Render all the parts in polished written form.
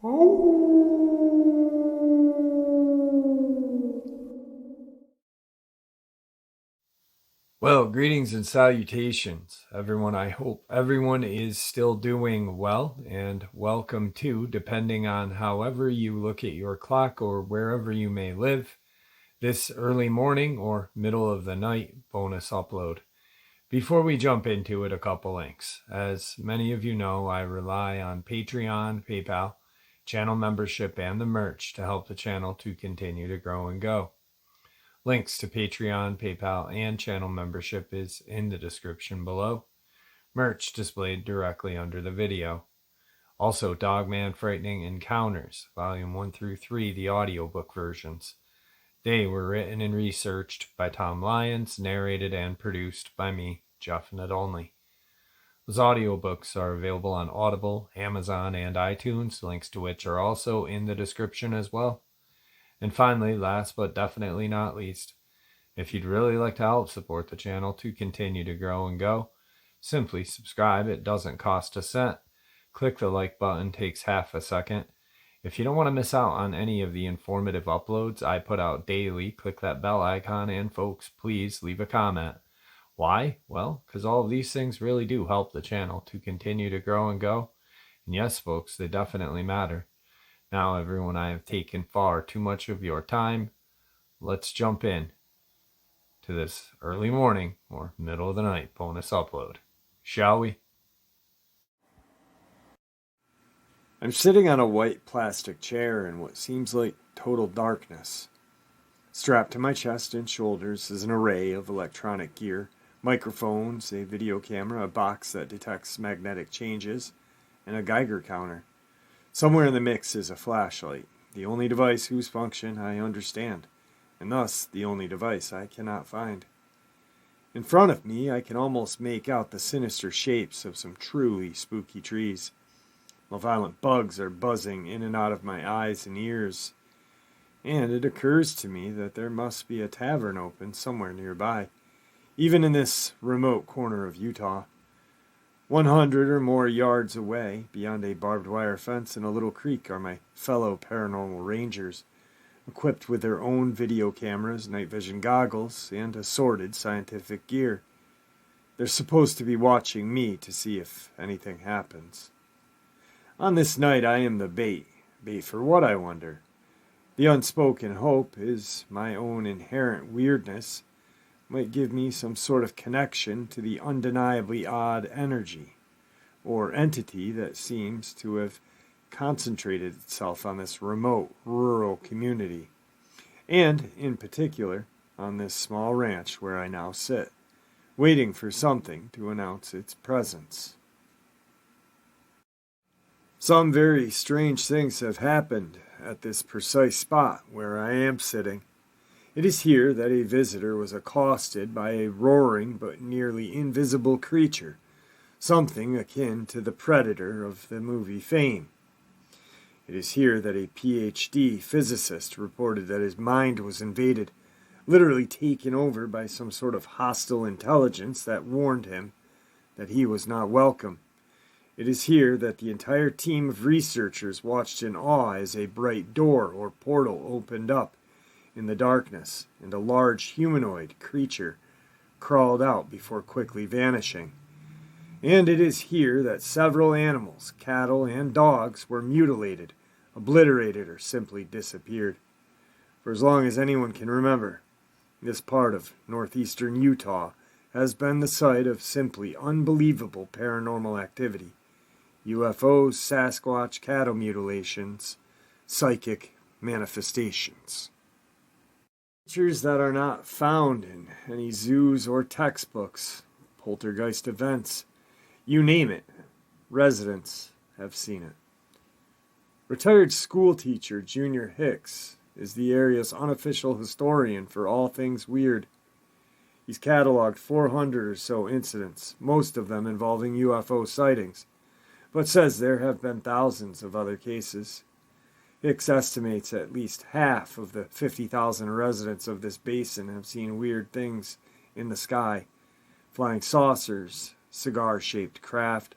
Well, greetings and salutations, everyone. I hope everyone is still doing well, and welcome to, depending on however you look at your clock or wherever you may live, this early morning or middle of the night bonus upload. Before we jump into it, a couple links. As many of you know, I rely on Patreon, PayPal, channel membership, and the merch to help the channel to continue to grow and go. Links to Patreon, PayPal, and channel membership is in the description below. Merch displayed directly under the video. Also, Dogman Frightening Encounters, Volume 1 through 3, the audiobook versions. They were written and researched by Tom Lyons, narrated and produced by me, Jeff Nadolny. Those audiobooks are available on Audible, Amazon, and iTunes, links to which are also in the description as well. And finally, last but definitely not least, if you'd really like to help support the channel to continue to grow and go, simply subscribe. It doesn't cost a cent. Click the like button, takes half a second. If you don't want to miss out on any of the informative uploads I put out daily, click that bell icon, and folks, please leave a comment. Why? Well, because all of these things really do help the channel to continue to grow and go. And yes, folks, they definitely matter. Now, everyone, I have taken far too much of your time. Let's jump in to this early morning or middle of the night bonus upload, shall we? I'm sitting on a white plastic chair in what seems like total darkness. Strapped to my chest and shoulders is an array of electronic gear, microphones, a video camera, a box that detects magnetic changes, and a Geiger counter. Somewhere in the mix is a flashlight, the only device whose function I understand, and thus the only device I cannot find. In front of me, I can almost make out the sinister shapes of some truly spooky trees. Malevolent bugs are buzzing in and out of my eyes and ears, and it occurs to me that there must be a tavern open somewhere nearby, even in this remote corner of Utah. 100 or more yards away, beyond a barbed wire fence and a little creek, are my fellow paranormal rangers, equipped with their own video cameras, night vision goggles, and assorted scientific gear. They're supposed to be watching me to see if anything happens. On this night, I am the bait. Bait for what, I wonder? The unspoken hope is my own inherent weirdness might give me some sort of connection to the undeniably odd energy or entity that seems to have concentrated itself on this remote rural community, and in particular on this small ranch where I now sit, waiting for something to announce its presence. Some very strange things have happened at this precise spot where I am sitting. It is here that a visitor was accosted by a roaring but nearly invisible creature, something akin to the Predator of the movie Fame. It is here that a PhD physicist reported that his mind was invaded, literally taken over by some sort of hostile intelligence that warned him that he was not welcome. It is here that the entire team of researchers watched in awe as a bright door or portal opened up in the darkness, and a large humanoid creature crawled out before quickly vanishing. And it is here that several animals, cattle and dogs, were mutilated, obliterated, or simply disappeared. For as long as anyone can remember, this part of northeastern Utah has been the site of simply unbelievable paranormal activity. UFOs, Sasquatch, cattle mutilations, psychic manifestations. Creatures that are not found in any zoos or textbooks, poltergeist events, you name it, residents have seen it. Retired school teacher Junior Hicks is the area's unofficial historian for all things weird. He's cataloged 400 or so incidents, most of them involving UFO sightings, but says there have been thousands of other cases. Hicks estimates at least half of the 50,000 residents of this basin have seen weird things in the sky. Flying saucers, cigar-shaped craft,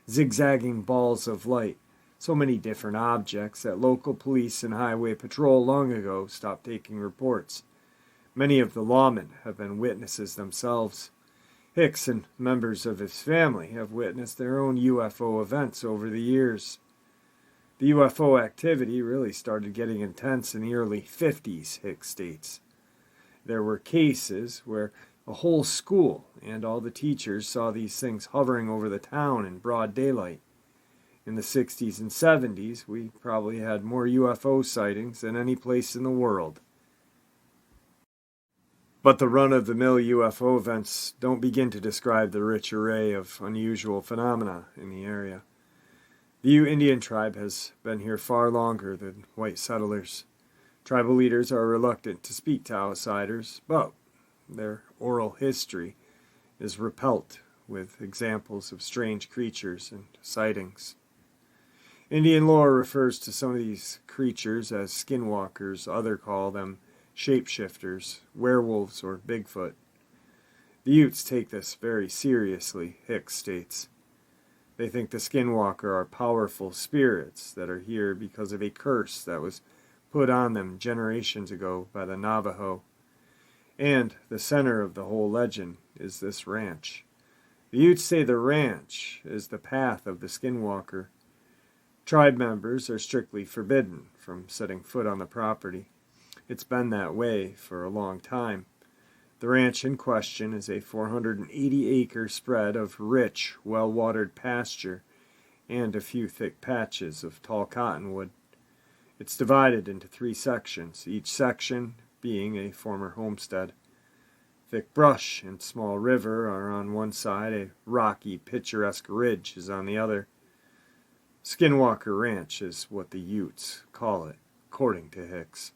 zigzagging balls of light, so many different objects that local police and highway patrol long ago stopped taking reports. Many of the lawmen have been witnesses themselves. Hicks and members of his family have witnessed their own UFO events over the years. The UFO activity really started getting intense in the early 50s, Hicks states. There were cases where a whole school and all the teachers saw these things hovering over the town in broad daylight. In the 60s and 70s, we probably had more UFO sightings than any place in the world. But the run-of-the-mill UFO events don't begin to describe the rich array of unusual phenomena in the area. The Ute Indian tribe has been here far longer than white settlers. Tribal leaders are reluctant to speak to outsiders, but their oral history is replete with examples of strange creatures and sightings. Indian lore refers to some of these creatures as skinwalkers, others call them shapeshifters, werewolves, or Bigfoot. The Utes take this very seriously, Hicks states. They think the skinwalker are powerful spirits that are here because of a curse that was put on them generations ago by the Navajo. And the center of the whole legend is this ranch. The Utes say the ranch is the path of the skinwalker. Tribe members are strictly forbidden from setting foot on the property. It's been that way for a long time. The ranch in question is a 480-acre spread of rich, well-watered pasture and a few thick patches of tall cottonwood. It's divided into 3 sections, each section being a former homestead. Thick brush and small river are on one side, a rocky, picturesque ridge is on the other. Skinwalker Ranch is what the Utes call it, according to Hicks.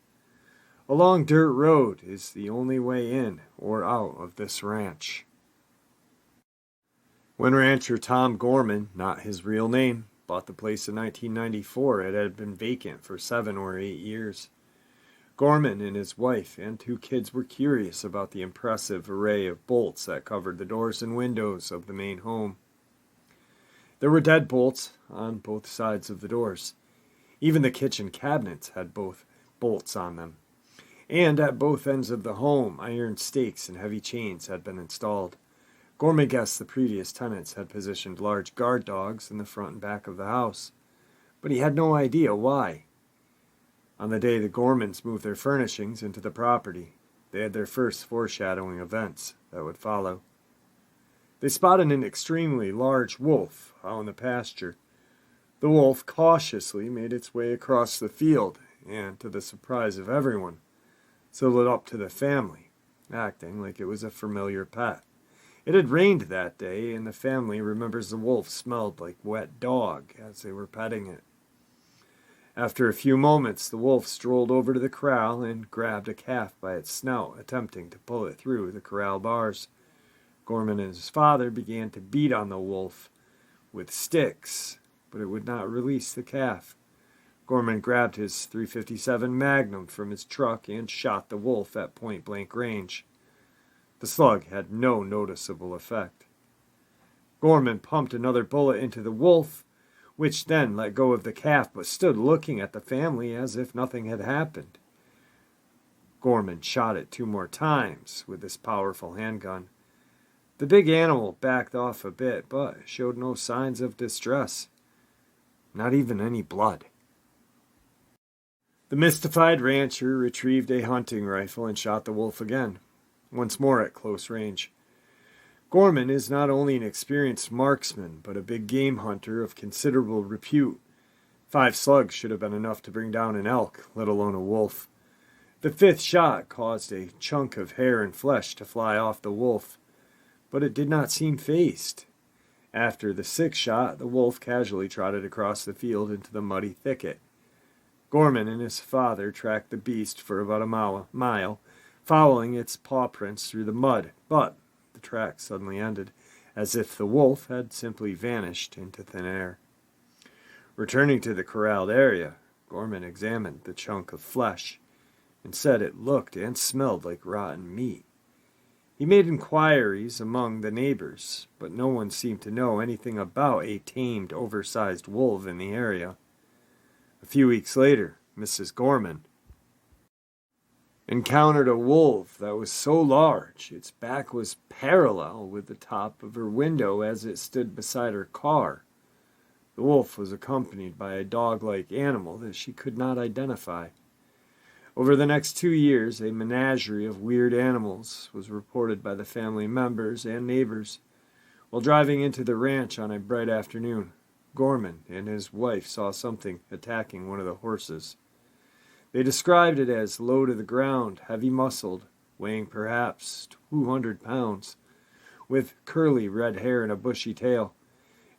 A long dirt road is the only way in or out of this ranch. When rancher Tom Gorman, not his real name, bought the place in 1994, it had been vacant for 7 or 8 years. Gorman and his wife and 2 kids were curious about the impressive array of bolts that covered the doors and windows of the main home. There were deadbolts on both sides of the doors. Even the kitchen cabinets had both bolts on them. And at both ends of the home, iron stakes and heavy chains had been installed. Gorman guessed the previous tenants had positioned large guard dogs in the front and back of the house, but he had no idea why. On the day the Gormans moved their furnishings into the property, they had their first foreshadowing events that would follow. They spotted an extremely large wolf out in the pasture. The wolf cautiously made its way across the field, and to the surprise of everyone, sidled up to the family, acting like it was a familiar pet. It had rained that day, and the family remembers the wolf smelled like wet dog as they were petting it. After a few moments, the wolf strolled over to the corral and grabbed a calf by its snout, attempting to pull it through the corral bars. Gorman and his father began to beat on the wolf with sticks, but it would not release the calf. Gorman grabbed his .357 Magnum from his truck and shot the wolf at point-blank range. The slug had no noticeable effect. Gorman pumped another bullet into the wolf, which then let go of the calf but stood looking at the family as if nothing had happened. Gorman shot it 2 more times with his powerful handgun. The big animal backed off a bit but showed no signs of distress, not even any blood. The mystified rancher retrieved a hunting rifle and shot the wolf again, once more at close range. Gorman is not only an experienced marksman, but a big game hunter of considerable repute. 5 slugs should have been enough to bring down an elk, let alone a wolf. The 5th shot caused a chunk of hair and flesh to fly off the wolf, but it did not seem fazed. After the 6th shot, the wolf casually trotted across the field into the muddy thicket. Gorman and his father tracked the beast for about a mile, following its paw prints through the mud, but the track suddenly ended, as if the wolf had simply vanished into thin air. Returning to the corralled area, Gorman examined the chunk of flesh and said it looked and smelled like rotten meat. He made inquiries among the neighbors, but no one seemed to know anything about a tamed, oversized wolf in the area. A few weeks later, Mrs. Gorman encountered a wolf that was so large its back was parallel with the top of her window as it stood beside her car. The wolf was accompanied by a dog-like animal that she could not identify. Over the next 2 years, a menagerie of weird animals was reported by the family members and neighbors. While driving into the ranch on a bright afternoon, Gorman and his wife saw something attacking one of the horses. They described it as low to the ground, heavy-muscled, weighing perhaps 200 pounds, with curly red hair and a bushy tail.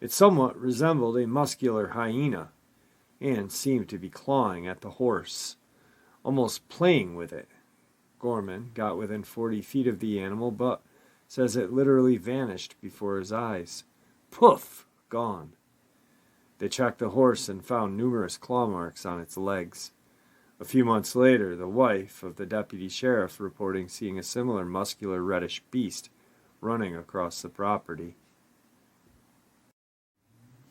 It somewhat resembled a muscular hyena, and seemed to be clawing at the horse, almost playing with it. Gorman got within 40 feet of the animal, but says it literally vanished before his eyes. Poof! Gone. They checked the horse and found numerous claw marks on its legs. A few months later, the wife of the deputy sheriff reporting seeing a similar muscular reddish beast running across the property.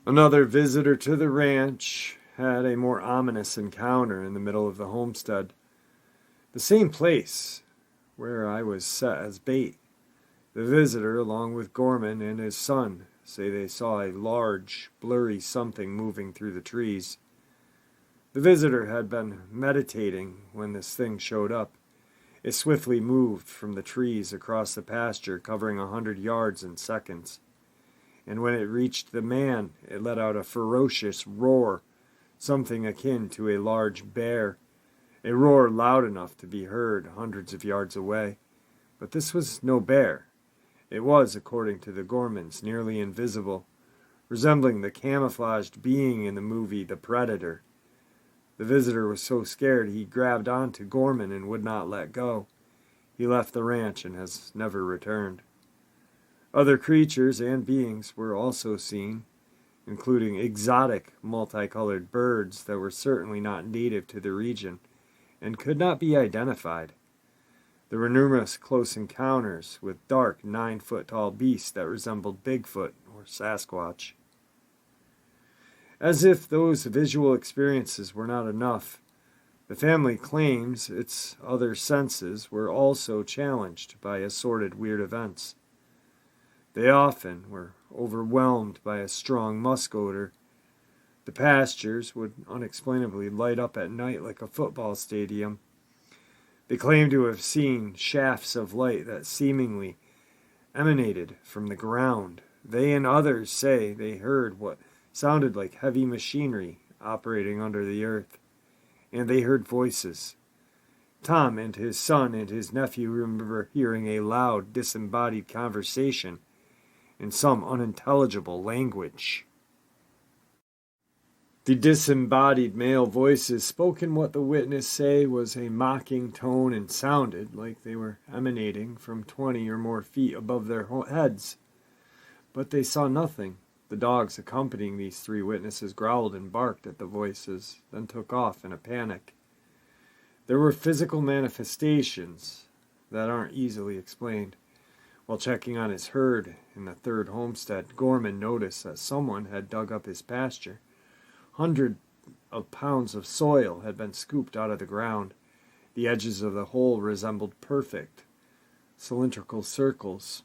Another visitor to the ranch had a more ominous encounter in the middle of the homestead. The same place where I was set as bait. The visitor, along with Gorman and his son, say they saw a large, blurry something moving through the trees. The visitor had been meditating when this thing showed up. It swiftly moved from the trees across the pasture, covering 100 yards in seconds. And when it reached the man, it let out a ferocious roar, something akin to a large bear, a roar loud enough to be heard hundreds of yards away. But this was no bear. It was, according to the Gormans, nearly invisible, resembling the camouflaged being in the movie The Predator. The visitor was so scared he grabbed onto Gorman and would not let go. He left the ranch and has never returned. Other creatures and beings were also seen, including exotic, multicolored birds that were certainly not native to the region and could not be identified. There were numerous close encounters with dark, 9-foot-tall beasts that resembled Bigfoot or Sasquatch. As if those visual experiences were not enough, the family claims its other senses were also challenged by assorted weird events. They often were overwhelmed by a strong musk odor. The pastures would unexplainably light up at night like a football stadium. They claim to have seen shafts of light that seemingly emanated from the ground. They and others say they heard what sounded like heavy machinery operating under the earth, and they heard voices. Tom and his son and his nephew remember hearing a loud, disembodied conversation in some unintelligible language. The disembodied male voices spoke in what the witness say was a mocking tone and sounded like they were emanating from 20 or more feet above their heads. But they saw nothing. The dogs accompanying these 3 witnesses growled and barked at the voices, then took off in a panic. There were physical manifestations that aren't easily explained. While checking on his herd in the 3rd homestead, Gorman noticed that someone had dug up his pasture. Hundreds of pounds of soil had been scooped out of the ground. The edges of the hole resembled perfect, cylindrical circles,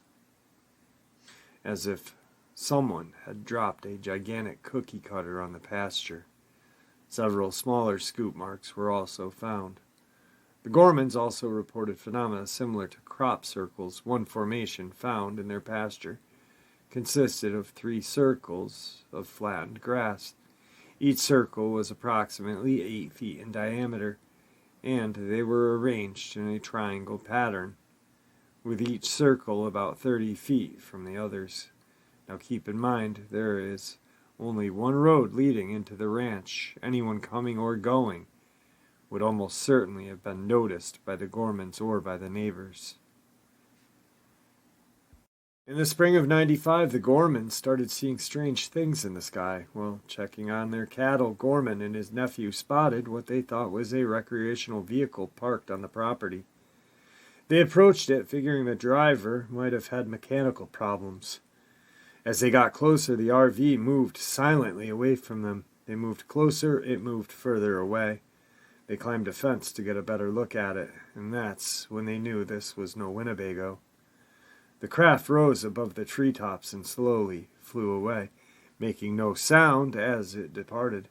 as if someone had dropped a gigantic cookie cutter on the pasture. Several smaller scoop marks were also found. The Gormans also reported phenomena similar to crop circles. One formation found in their pasture consisted of 3 circles of flattened grass. Each circle was approximately 8 feet in diameter, and they were arranged in a triangle pattern, with each circle about 30 feet from the others. Now keep in mind, there is only one road leading into the ranch. Anyone coming or going would almost certainly have been noticed by the Gormans or by the neighbors. In the spring of '95, the Gormans started seeing strange things in the sky. While checking on their cattle, Gorman and his nephew spotted what they thought was a recreational vehicle parked on the property. They approached it, figuring the driver might have had mechanical problems. As they got closer, the RV moved silently away from them. They moved closer, it moved further away. They climbed a fence to get a better look at it, and that's when they knew this was no Winnebago. The craft rose above the treetops and slowly flew away, making no sound as it departed.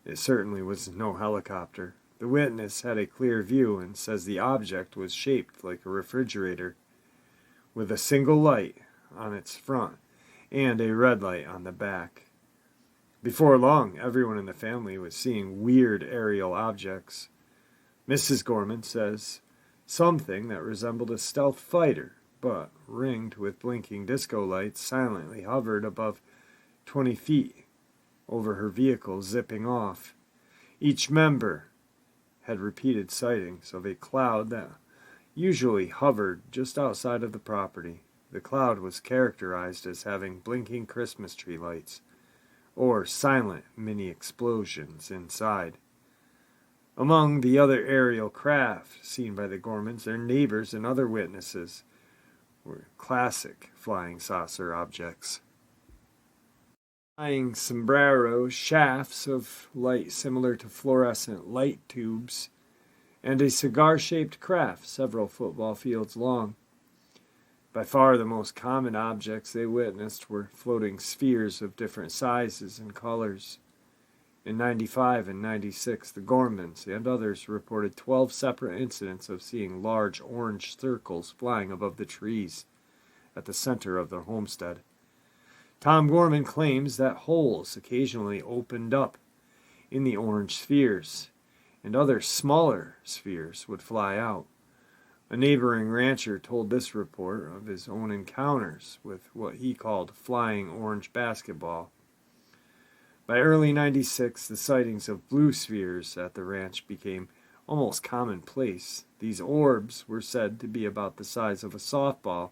It certainly was no helicopter. The witness had a clear view and says the object was shaped like a refrigerator, with a single light on its front and a red light on the back. Before long, everyone in the family was seeing weird aerial objects. Mrs. Gorman says something that resembled a stealth fighter, but ringed with blinking disco lights, silently hovered above 20 feet over her vehicle, zipping off. Each member had repeated sightings of a cloud that usually hovered just outside of the property. The cloud was characterized as having blinking Christmas tree lights, or silent mini explosions inside. Among the other aerial craft seen by the Gormans, their neighbors and other witnesses were classic flying saucer objects. Flying sombreros, shafts of light similar to fluorescent light tubes, and a cigar-shaped craft several football fields long. By far the most common objects they witnessed were floating spheres of different sizes and colors. In 95 and 96, the Gormans and others reported 12 separate incidents of seeing large orange circles flying above the trees at the center of their homestead. Tom Gorman claims that holes occasionally opened up in the orange spheres, and other smaller spheres would fly out. A neighboring rancher told this report of his own encounters with what he called flying orange basketball. By early 96, the sightings of blue spheres at the ranch became almost commonplace. These orbs were said to be about the size of a softball,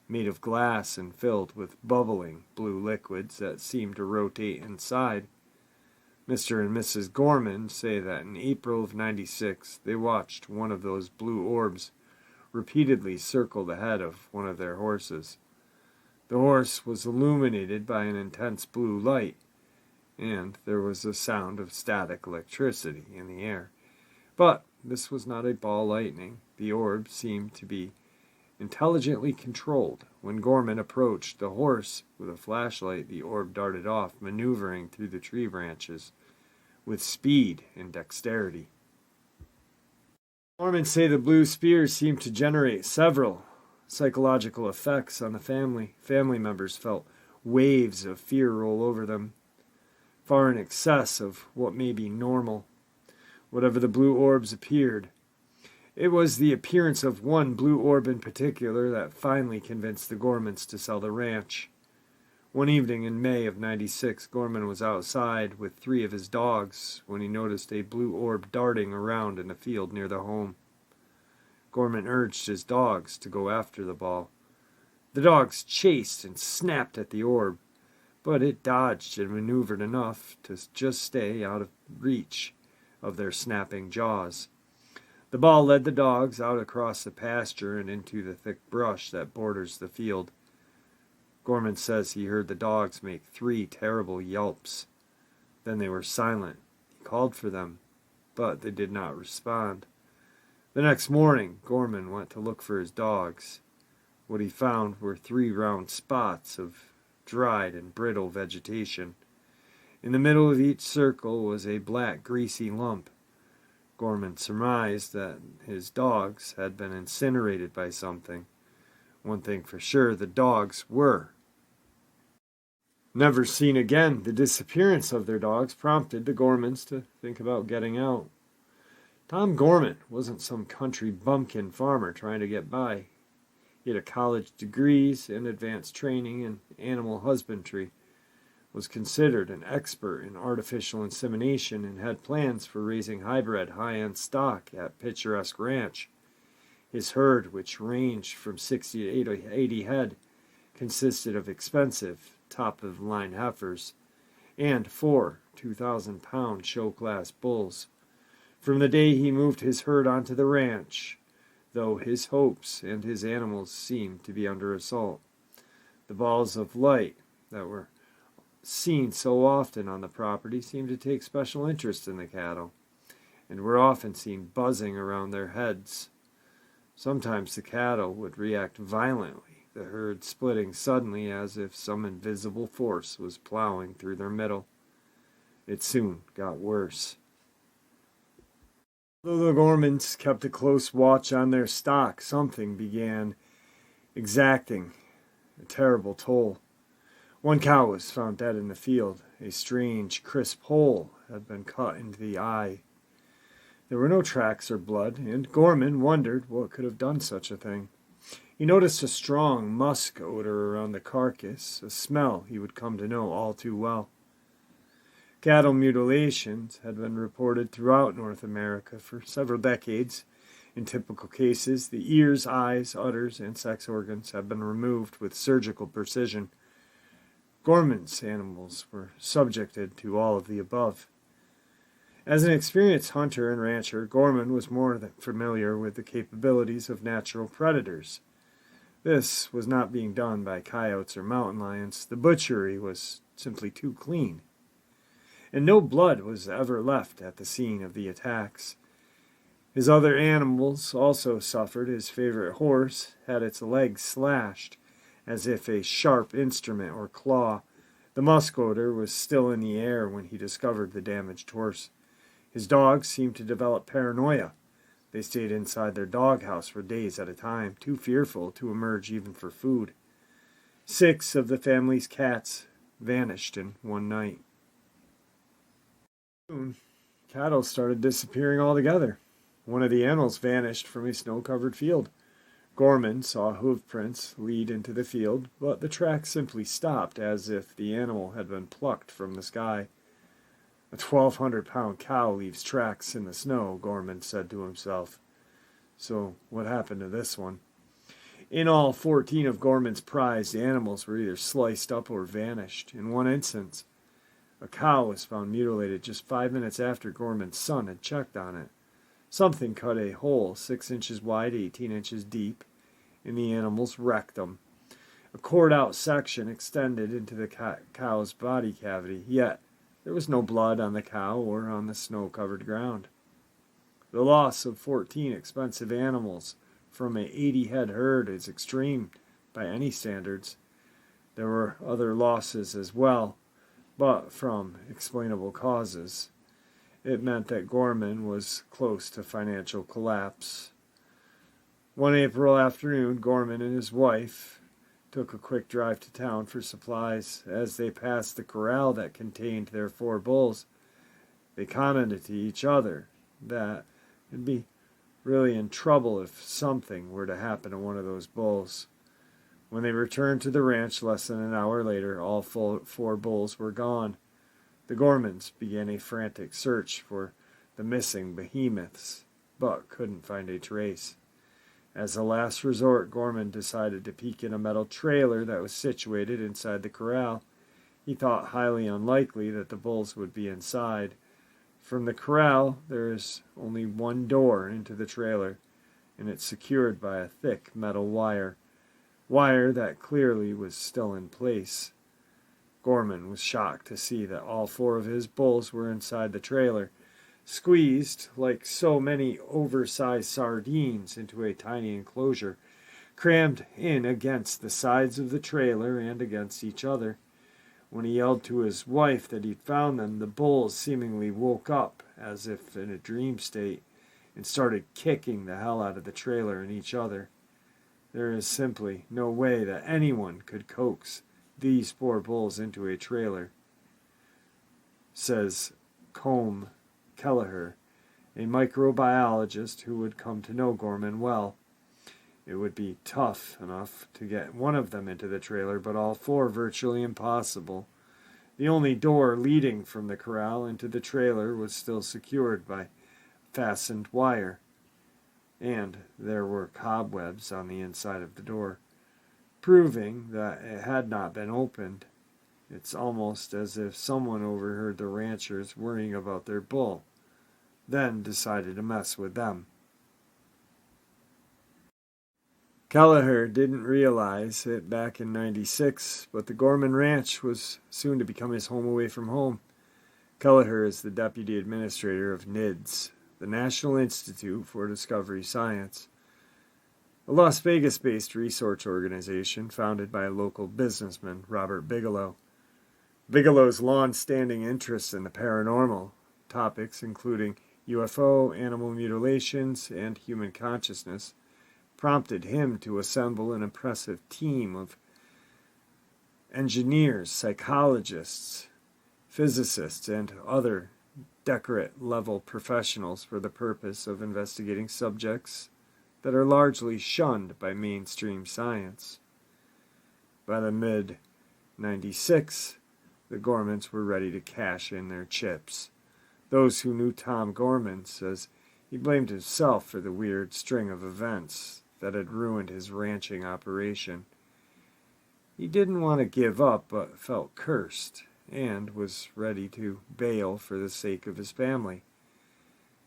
made of glass and filled with bubbling blue liquids that seemed to rotate inside. Mr. and Mrs. Gorman say that in April of 96, they watched one of those blue orbs repeatedly circle the head of one of their horses. The horse was illuminated by an intense blue light, and there was a sound of static electricity in the air. But this was not a ball lightning. The orb seemed to be intelligently controlled. When Gorman approached the horse with a flashlight, the orb darted off, maneuvering through the tree branches with speed and dexterity. Gorman say the blue spheres seemed to generate several psychological effects on the family. Family members felt waves of fear roll over them, far in excess of what may be normal. Whatever the blue orbs appeared, it was the appearance of one blue orb in particular that finally convinced the Gormans to sell the ranch. One evening in May of 96, Gorman was outside with 3 of his dogs when he noticed a blue orb darting around in a field near the home. Gorman urged his dogs to go after the ball. The dogs chased and snapped at the orb, but it dodged and maneuvered enough to just stay out of reach of their snapping jaws. The ball led the dogs out across the pasture and into the thick brush that borders the field. Gorman says he heard the dogs make 3 terrible yelps. Then they were silent. He called for them, but they did not respond. The next morning, Gorman went to look for his dogs. What he found were 3 round spots of dried and brittle vegetation. In the middle of each circle was a black, greasy lump. Gorman surmised that his dogs had been incinerated by something. One thing for sure, the dogs were never seen again. The disappearance of their dogs prompted the Gormans to think about getting out. Tom Gorman wasn't some country bumpkin farmer trying to get by. He had a college degrees and advanced training in animal husbandry, was considered an expert in artificial insemination, and had plans for raising hybrid high-end stock at Picturesque Ranch. His herd, which ranged from 60 to 80 head, consisted of expensive, top-of-the-line heifers and 4 2,000-pound show-class bulls. From the day he moved his herd onto the ranch, though his hopes and his animals seemed to be under assault, the balls of light that were seen so often on the property seemed to take special interest in the cattle, and were often seen buzzing around their heads. Sometimes the cattle would react violently, the herd splitting suddenly as if some invisible force was plowing through their middle. It soon got worse. Though the Gormans kept a close watch on their stock, something began exacting a terrible toll. One cow was found dead in the field. A strange, crisp hole had been cut into the eye. There were no tracks or blood, and Gorman wondered what could have done such a thing. He noticed a strong musk odor around the carcass, a smell he would come to know all too well. Cattle mutilations had been reported throughout North America for several decades. In typical cases, the ears, eyes, udders, and sex organs have been removed with surgical precision. Gorman's animals were subjected to all of the above. As an experienced hunter and rancher, Gorman was more than familiar with the capabilities of natural predators. This was not being done by coyotes or mountain lions. The butchery was simply too clean, and no blood was ever left at the scene of the attacks. His other animals also suffered. His favorite horse had its legs slashed, as if a sharp instrument or claw. The musk odor was still in the air when he discovered the damaged horse. His dogs seemed to develop paranoia. They stayed inside their doghouse for days at a time, too fearful to emerge even for food. 6 of the family's cats vanished in one night. Soon, cattle started disappearing altogether. One of the animals vanished from a snow-covered field. Gorman saw hoof prints lead into the field, but the track simply stopped as if the animal had been plucked from the sky. A 1,200-pound cow leaves tracks in the snow, Gorman said to himself. So what happened to this one? In all, 14 of Gorman's prized animals were either sliced up or vanished. In one instance, a cow was found mutilated just 5 minutes after Gorman's son had checked on it. Something cut a hole 6 inches wide, 18 inches deep, in the animal's rectum. A cord-out section extended into the cow's body cavity, yet there was no blood on the cow or on the snow-covered ground. The loss of 14 expensive animals from a 80-head herd is extreme by any standards. There were other losses as well, but from explainable causes. It meant that Gorman was close to financial collapse. One April afternoon, Gorman and his wife took a quick drive to town for supplies. As they passed the corral that contained their 4 bulls, they commented to each other that it'd be really in trouble if something were to happen to one of those bulls. When they returned to the ranch less than an hour later, all 4 bulls were gone. The Gormans began a frantic search for the missing behemoths, but couldn't find a trace. As a last resort, Gorman decided to peek in a metal trailer that was situated inside the corral. He thought highly unlikely that the bulls would be inside. From the corral, there is only one door into the trailer, and it's secured by a thick metal wire that clearly was still in place. Gorman was shocked to see that all 4 of his bulls were inside the trailer, squeezed like so many oversized sardines into a tiny enclosure, crammed in against the sides of the trailer and against each other. When he yelled to his wife that he'd found them, the bulls seemingly woke up as if in a dream state and started kicking the hell out of the trailer and each other. There is simply no way that anyone could coax these 4 bulls into a trailer, says Combe Kelleher, a microbiologist who would come to know Gorman well. It would be tough enough to get one of them into the trailer, but all 4 virtually impossible. The only door leading from the corral into the trailer was still secured by fastened wire, and there were cobwebs on the inside of the door, proving that it had not been opened. It's almost as if someone overheard the ranchers worrying about their bull, then decided to mess with them. Kelleher didn't realize it back in '96, but the Gorman Ranch was soon to become his home away from home. Kelleher is the deputy administrator of NIDS, the National Institute for Discovery Science, a Las Vegas-based research organization founded by a local businessman, Robert Bigelow. Bigelow's long-standing interest in the paranormal, topics including UFO, animal mutilations, and human consciousness, prompted him to assemble an impressive team of engineers, psychologists, physicists, and other doctorate-level professionals for the purpose of investigating subjects that are largely shunned by mainstream science. By the mid-'96, the Gormans were ready to cash in their chips. Those who knew Tom Gorman says he blamed himself for the weird string of events that had ruined his ranching operation. He didn't want to give up, but felt cursed, and was ready to bail for the sake of his family.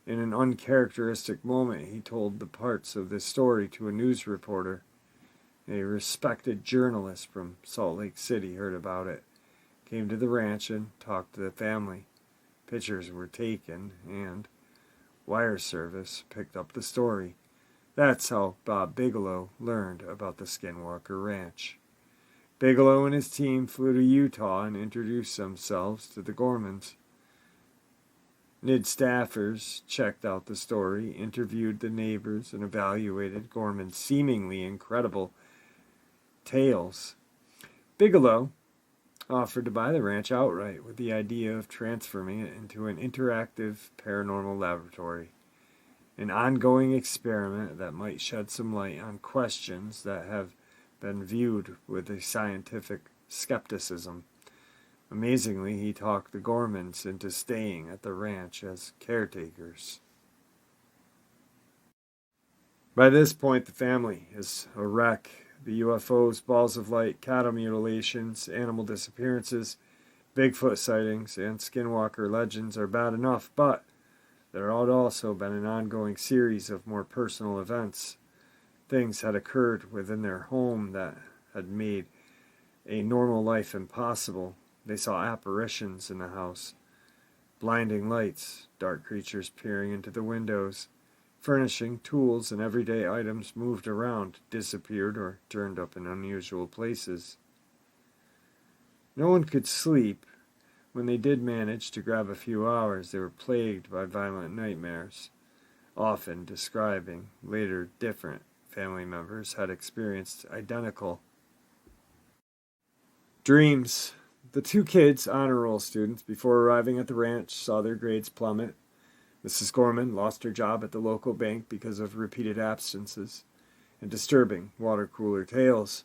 In an uncharacteristic moment, he told the parts of this story to a news reporter. A respected journalist from Salt Lake City heard about it, came to the ranch and talked to the family. Pictures were taken, and wire service picked up the story. That's how Bob Bigelow learned about the Skinwalker Ranch. Bigelow and his team flew to Utah and introduced themselves to the Gormans. NID staffers checked out the story, interviewed the neighbors, and evaluated Gorman's seemingly incredible tales. Bigelow offered to buy the ranch outright with the idea of transforming it into an interactive paranormal laboratory, an ongoing experiment that might shed some light on questions that have been viewed with a scientific skepticism. Amazingly, he talked the Gormans into staying at the ranch as caretakers. By this point, the family is a wreck. The UFOs, balls of light, cattle mutilations, animal disappearances, Bigfoot sightings, and Skinwalker legends are bad enough, but there had also been an ongoing series of more personal events. Things had occurred within their home that had made a normal life impossible. They saw apparitions in the house, blinding lights, dark creatures peering into the windows. Furnishing, tools, and everyday items moved around, disappeared, or turned up in unusual places. No one could sleep. When they did manage to grab a few hours, they were plagued by violent nightmares, often describing later different family members had experienced identical dreams. The two kids, honor roll students, before arriving at the ranch, saw their grades plummet. Mrs. Gorman lost her job at the local bank because of repeated absences and disturbing water cooler tales.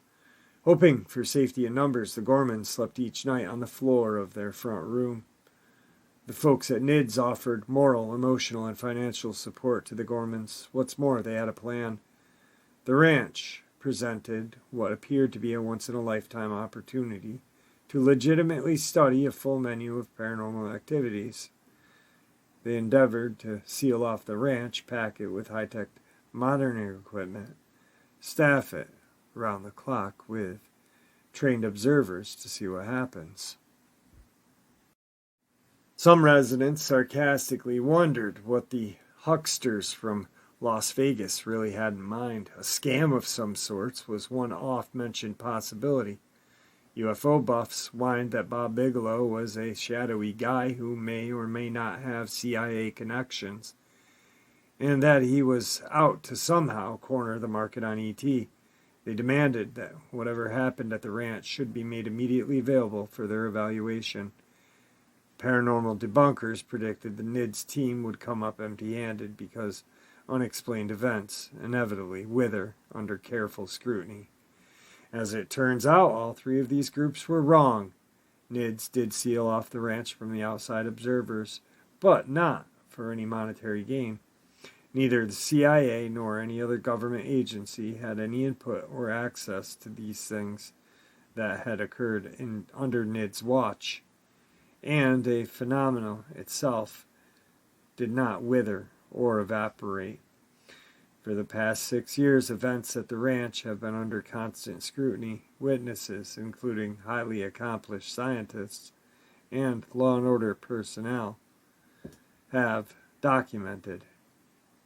Hoping for safety in numbers, the Gormans slept each night on the floor of their front room. The folks at NIDS offered moral, emotional, and financial support to the Gormans. What's more, they had a plan. The ranch presented what appeared to be a once-in-a-lifetime opportunity to legitimately study a full menu of paranormal activities. They endeavored to seal off the ranch, pack it with high-tech modern equipment, staff it around the clock with trained observers to see what happens. Some residents sarcastically wondered what the hucksters from Las Vegas really had in mind. A scam of some sorts was one oft-mentioned possibility. UFO buffs whined that Bob Bigelow was a shadowy guy who may or may not have CIA connections, and that he was out to somehow corner the market on ET. They demanded that whatever happened at the ranch should be made immediately available for their evaluation. Paranormal debunkers predicted the NIDS team would come up empty-handed because unexplained events inevitably wither under careful scrutiny. As it turns out, all three of these groups were wrong. NIDS did seal off the ranch from the outside observers, but not for any monetary gain. Neither the CIA nor any other government agency had any input or access to these things that had occurred under NIDS' watch, and a phenomenon itself did not wither or evaporate. For the past 6 years, events at the ranch have been under constant scrutiny. Witnesses, including highly accomplished scientists and law and order personnel, have documented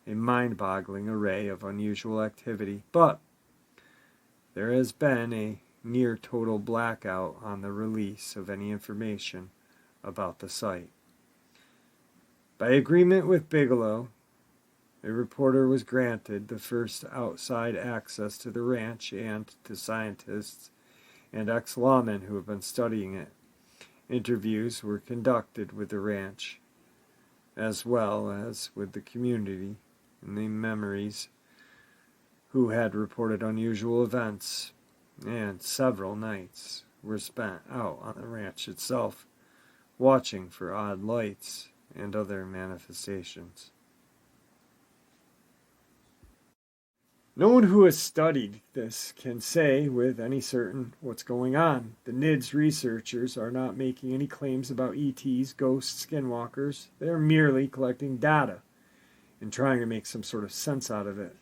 a mind-boggling array of unusual activity, but there has been a near total blackout on the release of any information about the site. By agreement with Bigelow, a reporter was granted the first outside access to the ranch and to scientists and ex-lawmen who have been studying it. Interviews were conducted with the ranch, as well as with the community and the memories who had reported unusual events, and several nights were spent out on the ranch itself, watching for odd lights and other manifestations. No one who has studied this can say with any certain what's going on. The NIDS researchers are not making any claims about ETs, ghosts, skinwalkers. They are merely collecting data and trying to make some sort of sense out of it.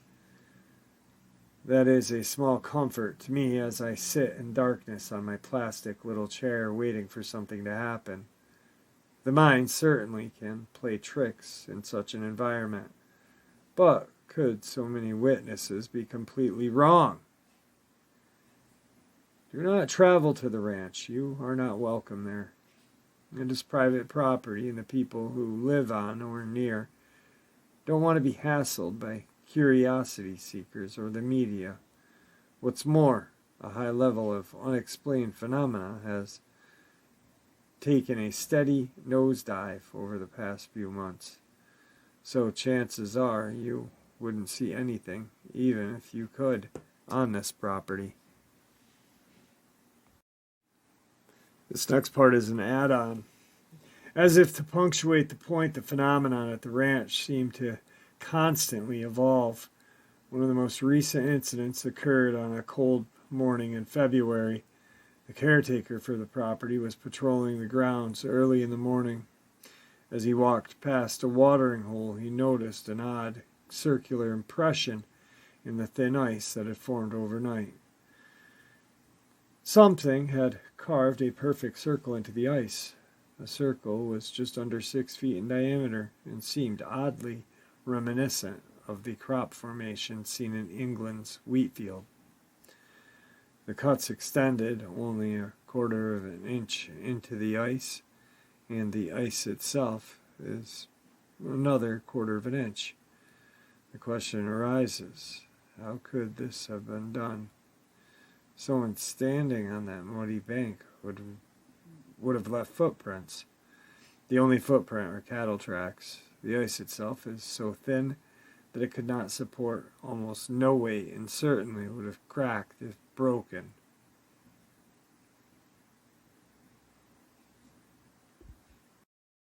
That is a small comfort to me as I sit in darkness on my plastic little chair waiting for something to happen. The mind certainly can play tricks in such an environment, but could so many witnesses be completely wrong? Do not travel to the ranch. You are not welcome there. It is private property, and the people who live on or near don't want to be hassled by curiosity seekers or the media. What's more, a high level of unexplained phenomena has taken a steady nosedive over the past few months. So chances are you wouldn't see anything, even if you could, on this property. This next part is an add-on. As if to punctuate the point, the phenomenon at the ranch seemed to constantly evolve. One of the most recent incidents occurred on a cold morning in February. The caretaker for the property was patrolling the grounds early in the morning. As he walked past a watering hole, he noticed an odd circular impression in the thin ice that had formed overnight. Something had carved a perfect circle into the ice. The circle was just under 6 feet in diameter and seemed oddly reminiscent of the crop formation seen in England's wheat field. The cuts extended only a quarter of an inch into the ice, and the ice itself is another quarter of an inch. The question arises, how could this have been done? Someone standing on that muddy bank would have left footprints. The only footprint are cattle tracks. The ice itself is so thin that it could not support almost no weight and certainly would have cracked if broken.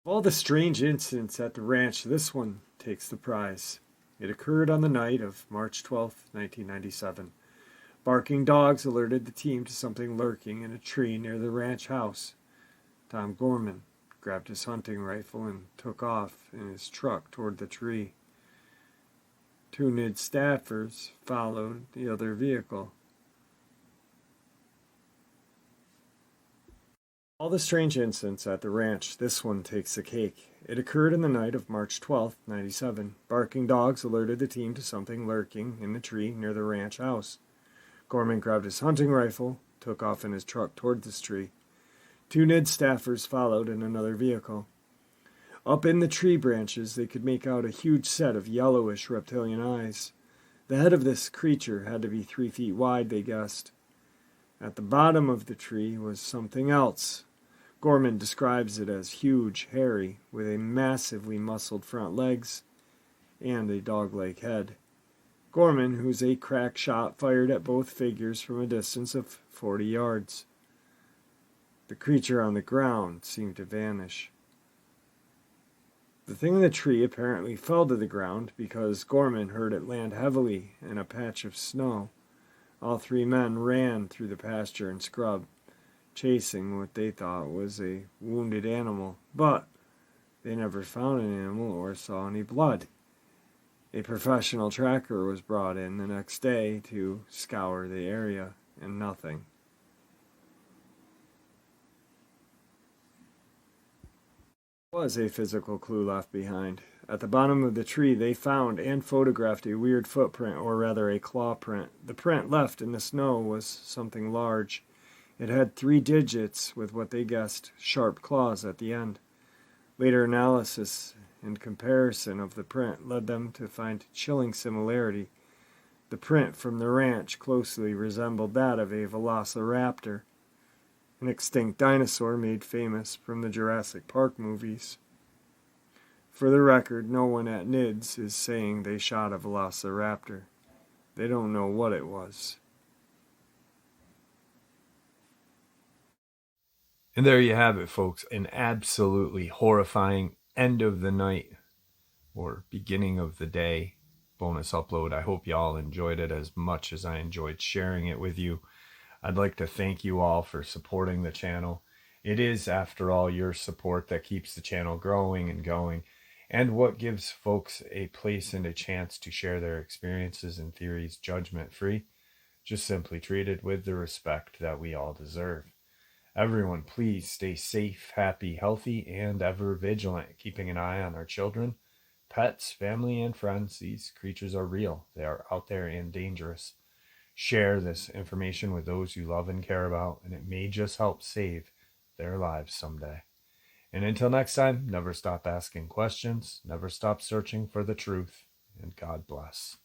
Of all the strange incidents at the ranch, this one takes the prize. It occurred on the night of March 12, 1997. Barking dogs alerted the team to something lurking in a tree near the ranch house. Tom Gorman grabbed his hunting rifle and took off in his truck toward the tree. 2 NIDS staffers followed the other vehicle. All the strange incidents at the ranch, this one takes the cake. It occurred in the night of March 12, 1997. Barking dogs alerted the team to something lurking in the tree near the ranch house. Gorman grabbed his hunting rifle, took off in his truck toward this tree. 2 NIDS staffers followed in another vehicle. Up in the tree branches, they could make out a huge set of yellowish reptilian eyes. The head of this creature had to be 3 feet wide, they guessed. At the bottom of the tree was something else. Gorman describes it as huge, hairy, with a massively muscled front legs and a dog-like head. Gorman, whose 8-crack shot fired at both figures from a distance of 40 yards. The creature on the ground seemed to vanish. The thing in the tree apparently fell to the ground because Gorman heard it land heavily in a patch of snow. All 3 men ran through the pasture and scrub, chasing what they thought was a wounded animal, but they never found an animal or saw any blood. A professional tracker was brought in the next day to scour the area, and nothing. There was a physical clue left behind. At the bottom of the tree, they found and photographed a weird footprint, or rather a claw print. The print left in the snow was something large. It had 3 digits with what they guessed sharp claws at the end. Later analysis and comparison of the print led them to find chilling similarity. The print from the ranch closely resembled that of a velociraptor, an extinct dinosaur made famous from the Jurassic Park movies. For the record, no one at NIDS is saying they shot a velociraptor. They don't know what it was. And there you have it, folks. An absolutely horrifying end of the night or beginning of the day bonus upload. I hope y'all enjoyed it as much as I enjoyed sharing it with you. I'd like to thank you all for supporting the channel. It is, after all, your support that keeps the channel growing and going, and what gives folks a place and a chance to share their experiences and theories judgment-free, just simply treated with the respect that we all deserve. Everyone, please stay safe, happy, healthy, and ever vigilant, keeping an eye on our children, pets, family, and friends. These creatures are real. They are out there and dangerous. Share this information with those you love and care about, and it may just help save their lives someday. And until next time, never stop asking questions, never stop searching for the truth, and God bless.